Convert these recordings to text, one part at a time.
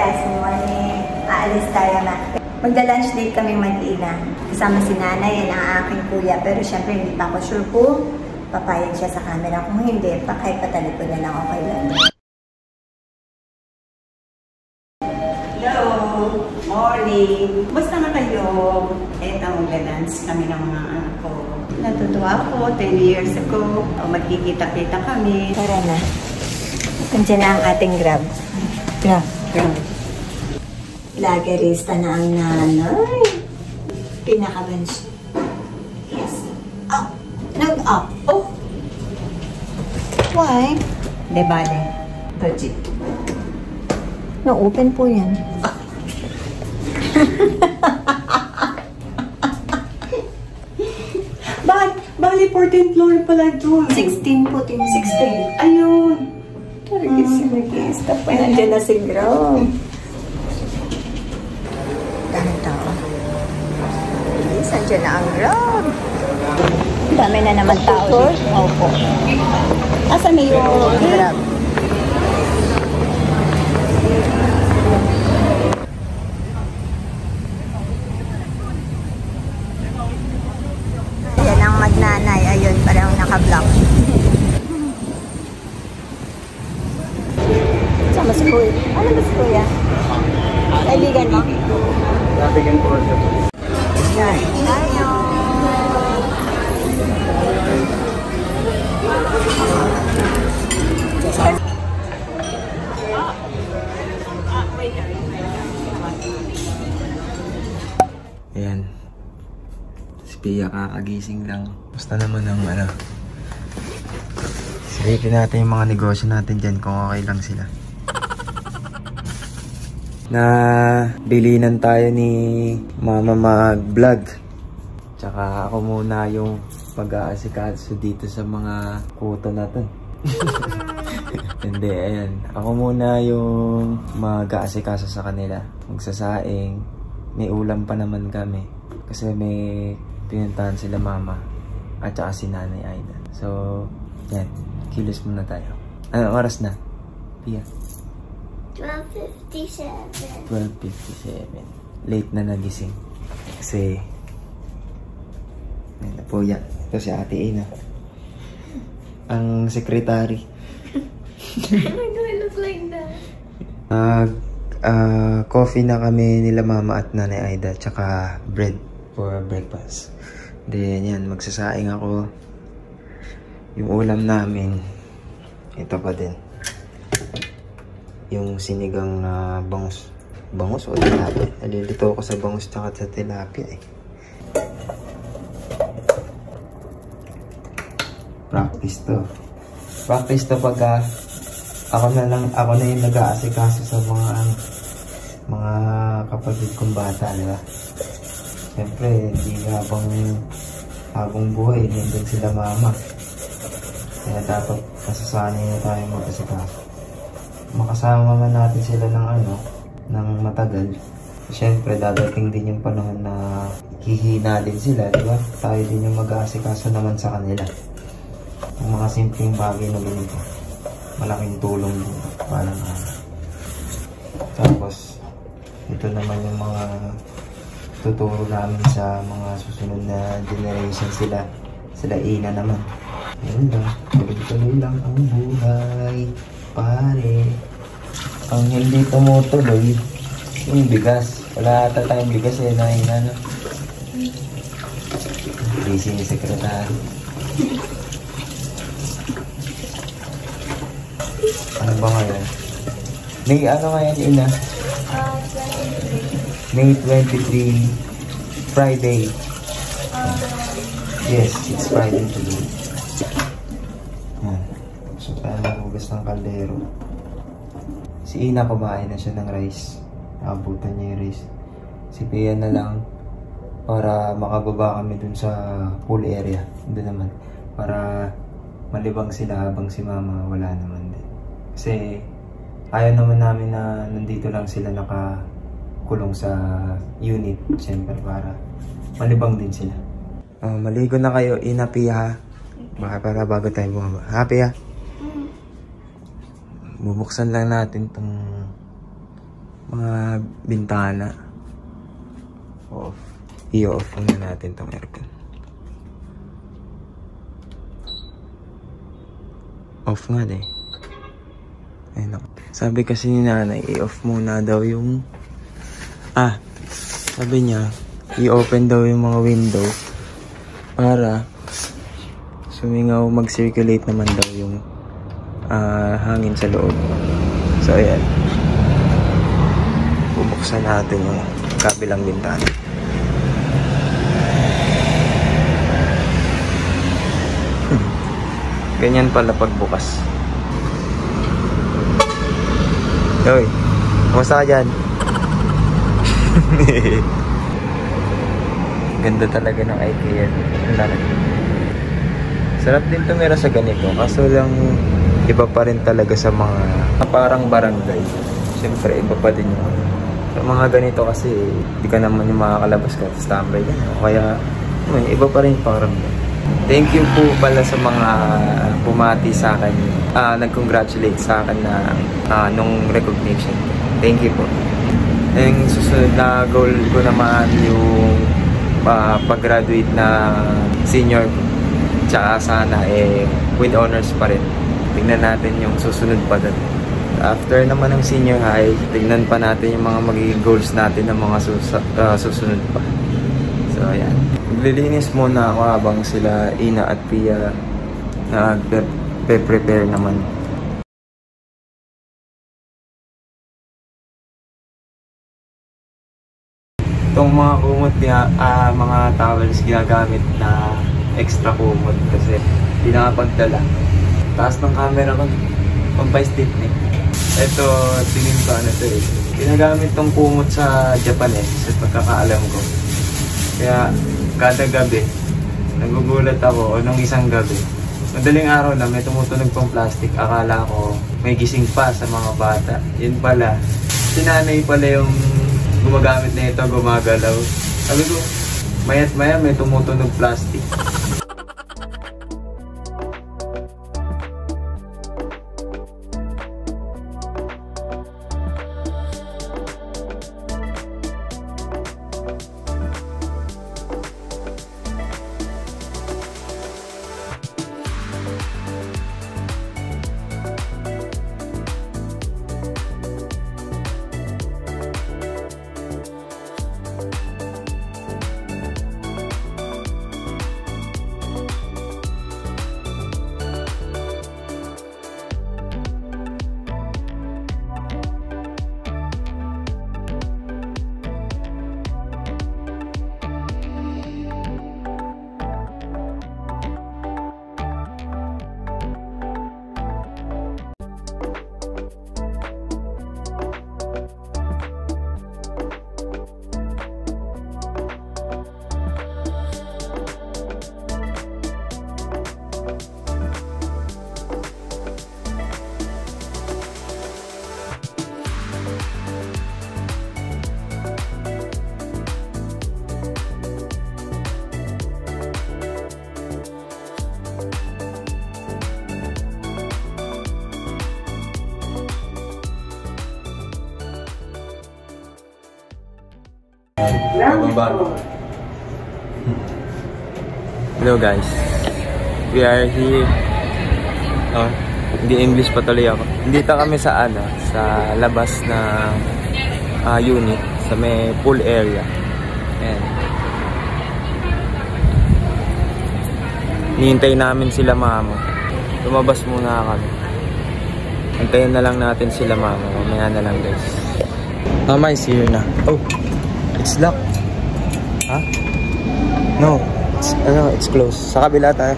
Yes, morning. Aalis tayo na. Magda-lunch date kami mag-ina. Kasama si nanay at ang aking kuya. Pero syempre hindi pa ako sure kung papayag siya sa camera. Kung hindi, kahit patalikod na lang okay lang. Hello! Morning! Basta na kayo? Eto, magda-dance kami ng mga anak ko. Natutuwa ako, 10 years ago. Magkikita-kita kami. Tara na. Nandiyan na ang ating Grab. Grab. Lagerista na ang nanay. Pinaka-bench. Yes. Up. Nag-up. Oh. Why? De bale. Legit. Na-open po yan. Bali, 14th floor pala doon. 16 po, 16. Ayun. Nag-i-stop pa. Nandiyan na si Grab. Dami tao. Yes, nandiyan na ang Grab. Dami na naman tao. Opo. Asan na yung Grab? Yan ang magnanay. Ayun, parang naka-block. Sama si Kuya. Ano ba si Kuya? Kaibigan mo? Kaibigan ko. Yan. Tayo. Ayan. Si Pia kakagising lang. Basta naman ang silipin natin yung mga negosyo natin dyan kung okay lang sila. Na bilinan tayo ni Mama mag-vlog. Tsaka ako muna yung pag-aasikaso dito sa mga kuto na to. Hindi, ayan. Ako muna yung mag-aasikaso sa kanila. Magsasaing. May ulam pa naman kami. Kasi may pinuntahan sila Mama at saka si Nanay Aida. So, yan. Kilos muna tayo. Anong oras na? Pia? 12:57. 12:57. Late na nagising. Kasi ayun na po yan. Ito si Ate Ina. Ang secretary. Why do I look like that? Coffee na kami nila Mama at Nanay Aida. Tsaka bread for breakfast. Then yan, magsasaing ako. Yung ulam namin, ito pa din. Yung sinigang na bangus. Bangus o tilapia? Nalilito ako sa bangus tsaka sa tilapia eh. Practice to. Practice to pag ako na yung nag-aasikaso sa mga kapatid kong bata, di ba? Siyempre, hindi habang buhay, nandun sila Mama. Kaya dapat masasanay na tayo mag-asikaso. Makasama man natin sila ng matagal. Siyempre, dadating din yung panahon na hihina din sila, di ba? Tayo din yung mag-aasikaso naman sa kanila. Yung mga simpleng bagay na ganito. Malaking tulong din. Parang tapos, ito naman yung mga tuturo namin sa mga susunod na generation sila. Sila Ina naman. Ayun lang. Tuloy-tuloy lang ang buhay. Pare. Ang hindi tumutuloy, yung bigas. Wala ata tayong bigas eh. Busy ni sekretary. Ano ba ngayon? May ngayon, Ina? May 23, Friday. Yes, it's Friday today. So tayo magugas ng kaldero. Si Ina kumain na siya ng rice. Nakabutan niya yung rice. Si Pia na lang para makababa kami dun sa pool area. Doon naman. Para malibang sila habang si Mama wala naman din. Kasi ayaw naman namin na nandito lang sila nakakulong sa unit. Siyempre para malibang din sila. Maligo na kayo, Ina, Pia ha. Baka para bago tayo bumaba. Ha, Pia? Bubuksan lang natin tong mga bintana. Off. I-off muna natin tong aircon. Off nga eh. Ayun ako. Sabi kasi ni nanay, i-off muna daw yung... sabi niya, i-open daw yung mga window para sumingaw, mag-circulate naman daw yung hangin sa loob. So, ayan. Bubuksan natin yung kabilang bintana. Ganyan pala pagbukas. Hoy, kumusta ka dyan? Ganda talaga ng IKEA. Sarap din tumira sa ganito. Kaso lang, iba pa rin talaga sa mga parang barangay. Siyempre, iba pa din yung sa mga ganito kasi, di ka naman yung makakalabas ka at standby ka. Kaya, iba pa rin pakiramdam. Thank you po pala sa mga bumati sa akin, nag-congratulate sa akin na nung recognition. Thank you po. Yung susunod na goal ko naman yung pag-graduate na senior ko. Tsaka sana with honors pa rin. Tignan natin yung susunod pa doon. After naman ng senior high, tignan pa natin yung mga magiging goals natin ng mga susunod pa. So ayan. Maglilinis muna ako habang sila Ina at Pia nag-prepare naman. Itong mga kumot niya, mga towels ginagamit na extra kumot kasi hindi nakapagdala. Taas ng camera ko, pampay-stick niya. Ito, tingin ko ano ito eh. Ginagamit tong kumot sa Japan sa pagkakaalam ko. Kaya kada gabi, nagugulat ako nung isang gabi. Madaling araw na may tumutunog pang plastic. Akala ko may gising pa sa mga bata. Yun pala, si nanay pala yung gumagamit na ito, gumagalaw. Sabi ko, maya't maya may tumutunog plastic. Hello guys, we are here. Hindi English pa tuloy ako. Dito kami sa sa labas na unit sa may pool area. Ayan. Hinihintay namin sila mama. Lumabas muna kami. Antayin na lang natin sila mama. Mamaya na lang guys. Mama is here na. Oh, it's locked. Huh? No. It's closed. Sa kabila tayo.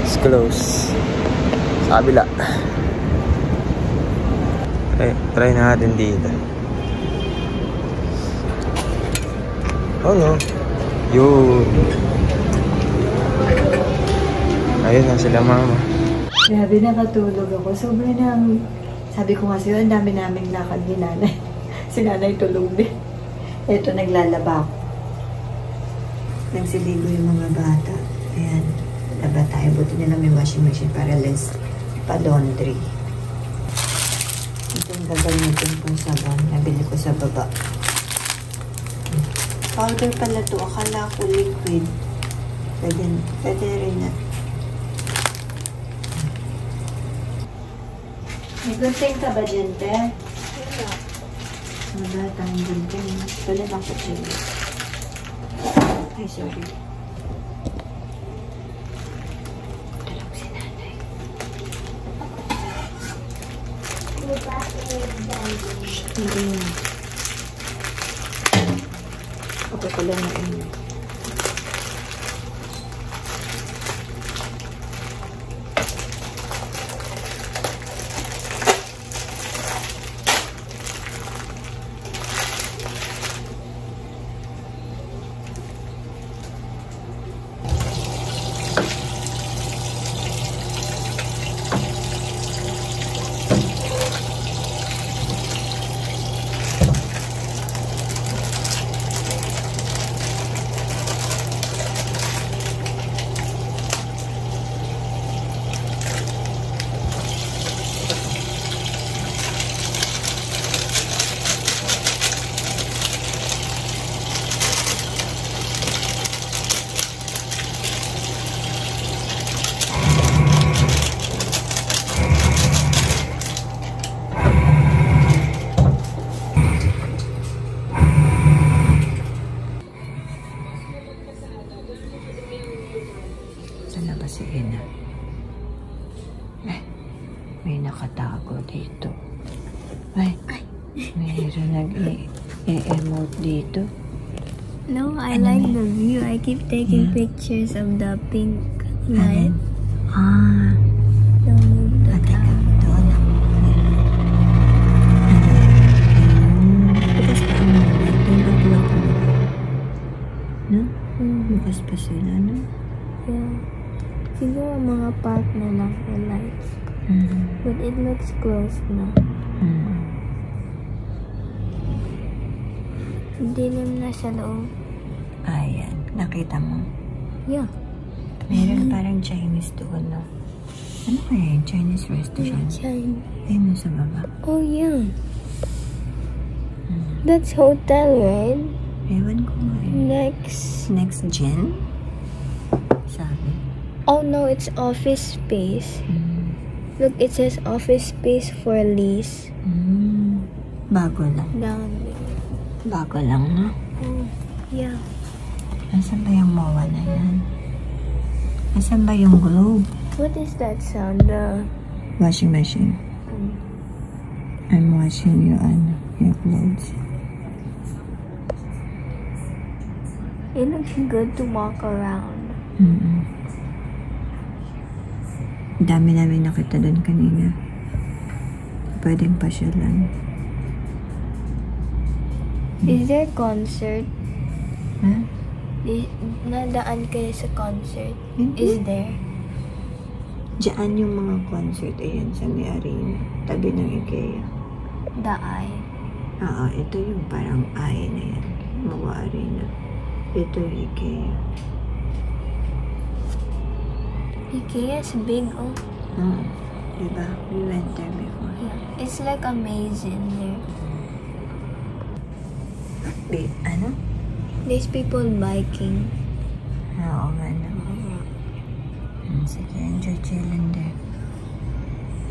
It's closed. Sa kabila. Try natin dito. Oh no. Yun. Ayun na sila mama. Grabe, nakatulog ako. Sobrang nang... Sabi ko nga sa'yo, ang dami naming lakad ni nanay. Si nanay tulog din. Ito, naglalaba ako. Nagsiligo yung mga bata. Ayan, laba tayo. Buti nila may washing machine para less pa-laundry. Ito yung gagamitin kong sabon. Nabili ko sa baba. Powder pala to. Akala ko liquid. Pwede rin na. May gunting ka ba dyan, te? Wala tayong gunting. Wala lang ko dyan. Ay, sorry. Talong si nanay. Hindi na. Ako ko lang na inyo. Sige na. May nakatago dito. Mayroon nag-e-emote dito. No, I like the view. I keep taking pictures of the pink light. Don't move the camera. Doon. Bukas pa ang mga tulog mo. No? Bukas pa sila, no? Yeah. Siguro mga part na lang the lights. But it looks close na. Dilim na sa loob. Ayan. Nakita mo? Yeah. Meron parang Chinese doon, no? Ano kaya yung Chinese restaurant? Chinese. Ayun mo sa baba. Oh, yeah. That's hotel, right? Ewan ko nga eh. Next gen? Sabi. Oh, no, it's office space. Look, it says office space for lease. Bago lang. Down there. Bago lang, no? Oh, yeah. Asan ba yung MOA na yan? Asan ba yung globe? What is that sound? The Washing machine. I'm washing your clothes. It looks good to walk around. Dami namin nakita doon kanina. Pwedeng pasyalan. Is there concert? Ha? Nadaan kayo sa concert? Hindi. Is there? Diyan yung mga concert. Ayan, sa may arena. Tabi ng IKEA. The Eye. Oo, ito yung parang eye na yan. Mga arena. Ito yung IKEA. IKEA is big, oh. Diba? We went there before. Yeah. It's like a maze in there. Ano? There's people biking. Oo nga naman. Sige, enjoy chilling there.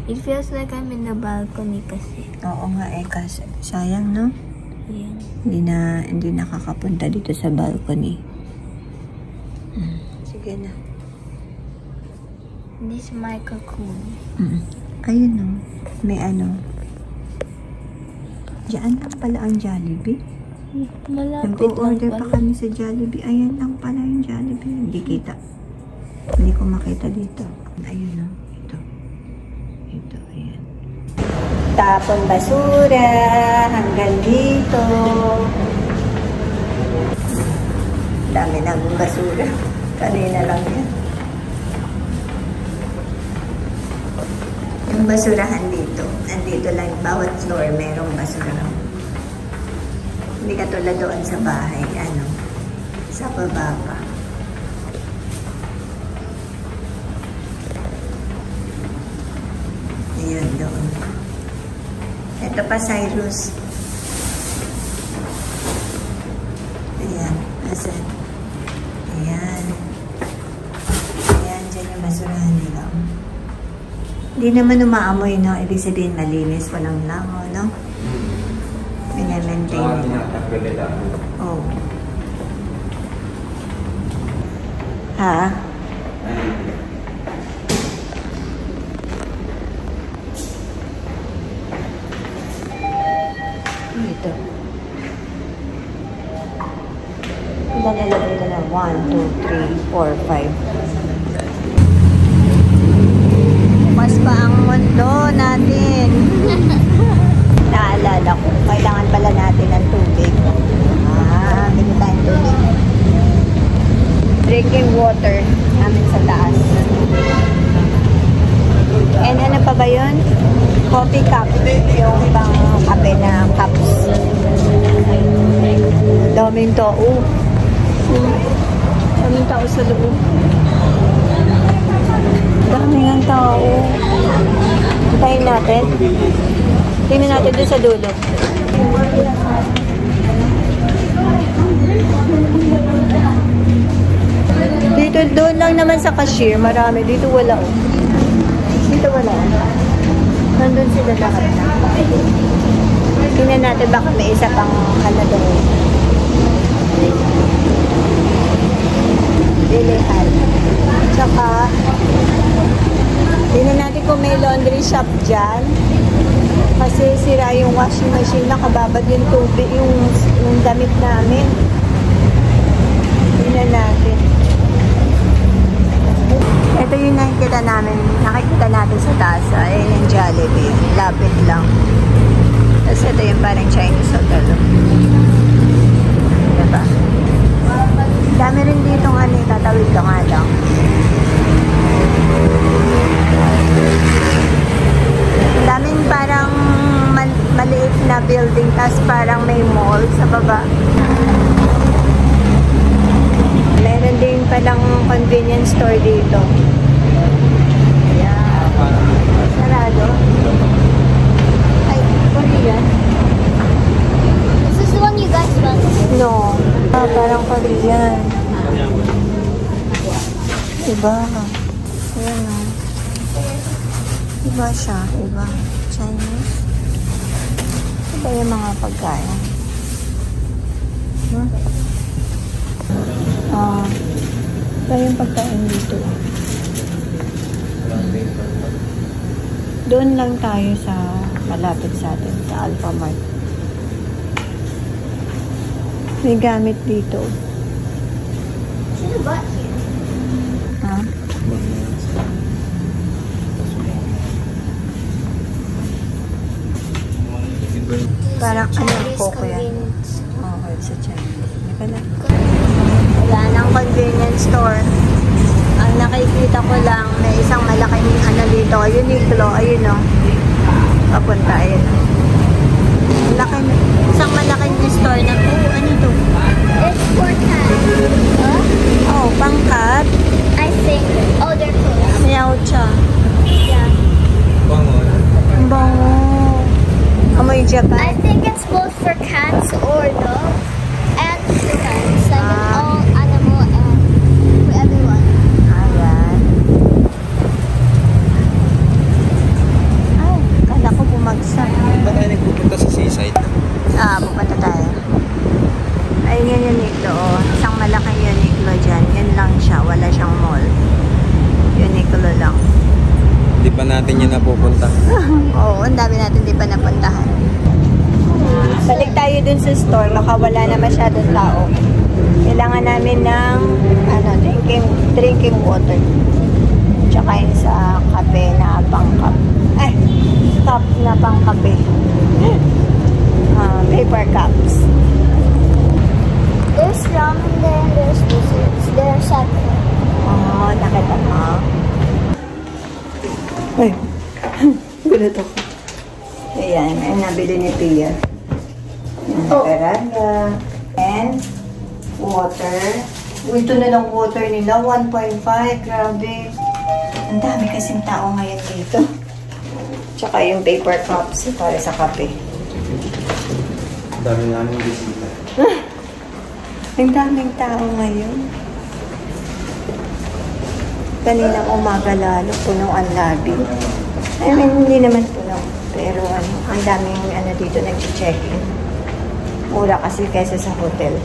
It feels like I'm in the balcony kasi. Oo nga eh, kasi sayang, no? Yeah. Hindi nakakapunta dito sa balcony. Sige na. This is my cocoon. Ayun, no? May ano. Diyan lang pala ang Jollibee. Nag-order pa kami sa Jollibee. Ayan lang pala yung Jollibee. Hindi kita. Hindi ko makita dito. Ayun, no? Ito, ayan. Tapon basura hanggang dito. Dami ng basura. Kanina lang yan. Yung basurahan dito. Andito lang. Bawat floor merong basura. Hindi katulad doon sa bahay. Ano? Sa baba pa. Ayun doon. Ito pa, Cyrus. Ayan. Asan? Ayan. Ayan, dyan yung basurahan nila. Hindi naman umaamoy, no? Ibig sabihin malinis, walang langaw, no? Pinamaintain nila. Oh. Ha? Ito. Ilan elevator na? 1, 2, 3, 4, 5. Bukas pa ang mundo natin. Naalala ko, kailangan pala natin ng tubig. Hindi tayong tubig. Drinking water namin sa taas. And ano pa ba yun? Coffee cup. Yung pang kape na cups. Daming tao. Daming tao sa loob. Daming ang tao. Hintayin natin. Tingnan natin doon sa dulo. Dito, doon lang naman sa cashier. Marami. Dito wala. Dito wala. Nandun sila lahat na. Tingnan natin baka may isa pang halaga. Bilihan. Tsaka, tingnan natin kung may laundry shop dyan. Kasi sira yung washing machine. Nakababad yung tubig, yung damit namin. Tingnan natin. Ito yung nakikita natin sa taas. Ayan yung Jollibee. Lapit lang. Tapos ito yung parang Chinese hotel. Diba? Dami rin dito nga tatawid ka nga lang. Daming parang maliit na building. Tapos parang may mall sa baba. Meron din palang convenience store dito. Ayan. Sarado. Ay, Korean. Is this the one you guys went to? No. Parang Korean. Iba. Ayan o. Iba siya. Iba. Chinese. Iba yung mga pagkain. Iba yung pagkain dito. Doon lang tayo sa malapit sa atin, sa Alphamart. May gamit dito. Sino ba? Ha? Parang ano ko yan? Okay, sa China. Wala nang convenience store. Ang nakikita ko lang, may isang malaking ano dito, Uniqlo, ayun o. Papunta, ayun o. Isang malaking store na, ano to? It's for cats. Huh? Oh, pangkat. I think. Oh, they're closed. Miaucha. Yeah. Ang bango. Amoy Japan. I think it's both for cats or dogs and humans. Like all animal and for everyone. Ayan. Ay, kala ko bumagsak. Ba tayo nagpupunta sa seaside? Pupunta tayo. Ayun yung Uniqlo. Oh. Isang malaking Uniqlo dyan. Yun lang siya. Wala siyang mall. Uniqlo lang. Di pa natin yun napupunta. Oo, ang dami natin di pa napuntahan. Balik tayo dun sa store. Baka wala na masyadong tao. Kailangan namin ng drinking water. Tsaka yun sa kape na pangkap. Cup na pangkape. Paper cups. There's ramen there and there's desserts. There's separate. Oo, nakita mo. Ay, gulat ako. Ayan, ay nabili ni Pia. Karanga. And water. Ito na lang water nila, 1.5. Grabe. Ang dami kasing tao ngayon dito. Tsaka yung paper cups para sa kape. Dami namin bisita. Ang daming tao ngayon. Kaninang umaga lalo, puno ang lobby. I mean, hindi naman puno. Pero ang daming dito nag-check-in. Mura kasi kaysa sa hotel.